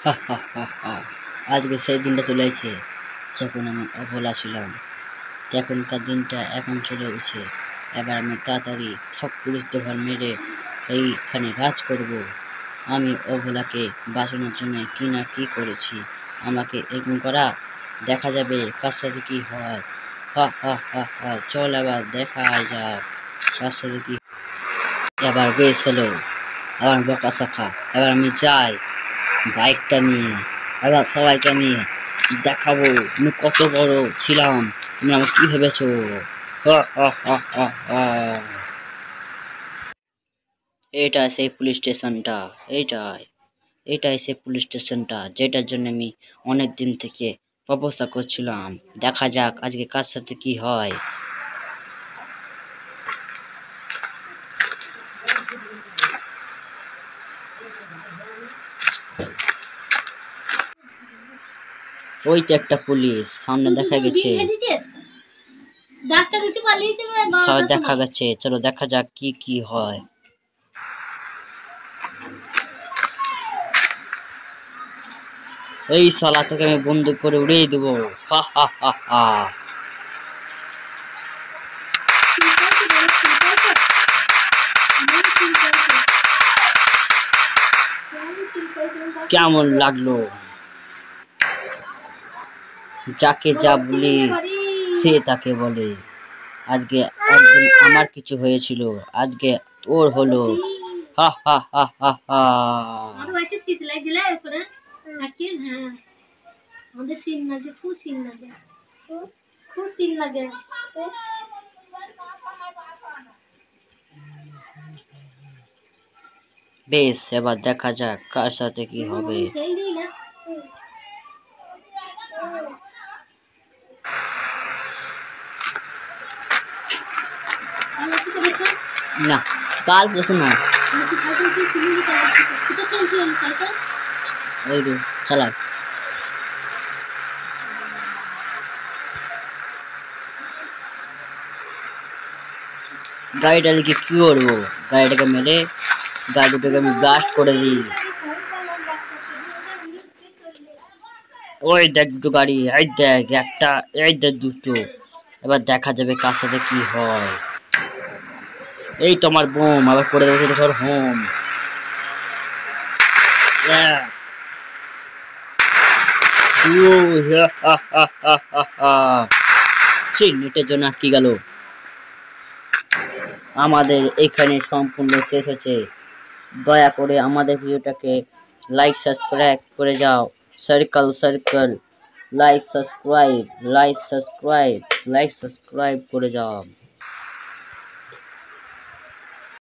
হা হা হা হা। আজকে সেই দিনটা চলে এসেছে যখন আমি অবলা ছিলাম। এখনকার দিনটা এখন চলে এসেছে। এবার আমি তাড়াতাড়ি সব পুলিশদের ঘর মেরে এইখানে রাজ করব। আমি অবলাকে বাঁচানোর জন্য কি না কি করেছি। আমাকে এরকম করা দেখা যাবে কার সাথে কি হয়। হা হা হা হা। চল এবার দেখা যাক কার সাথে কি। এবার বেশ হলো আমার বকা সখা। এবার আমি যাই বাইকটা নিয়ে। এবার সবাইকে আমি দেখাবো আমি কত বড় ছিলাম। তুমি আমাকে কি ভেবেছো? হা হা হা হা হা। এটাই সেই পুলিশ স্টেশনটা। এটাই সেই পুলিশ স্টেশনটা যেটার জন্য আমি অনেক দিন থেকে তপস্যা করছিলাম। দেখা যাক আজকে কার সাথে কি হয়। ওই তো একটা পুলিশ সামনে দেখা গেছে। সব দেখা গেছে, চলো দেখা যাক কি কি হয়। এই শালা তোকে আমি বন্দুক করে উড়িয়ে দেবো। হা হা হা হা। কেমন লাগলো? যাকে যা বলি সে তাকে বলে। আজকে একদিন আমার কিছু হয়েছিল, আজকে তোর হলো। হা হা হা হা হা। বেশ এবার দেখা যাক কার সাথে কি হবে। না কাল বসে না ওই চালাই গাড়িটা লিখে কি করবো? গাড়িটাকে মেরে গাড়ি দুটোকে আমি ব্লাস্ট করে দিই। ওই দেখ দুটো গাড়ি, এই দেখ একটা, এই দেখ দুটো। এবার দেখা যাবে কার সাথে কি হয়। এই তোমার বোম আবার করে দেবো ধর হোম। নেটের জন্য আটকে গেল। আমাদের এখানে সম্পূর্ণ শেষ হচ্ছে। দয়া করে আমাদের ভিডিওটাকে লাইক সাবস্ক্রাইব করে যাও। সার্কেল সার্কেল লাইক সাবস্ক্রাইব করে যাও।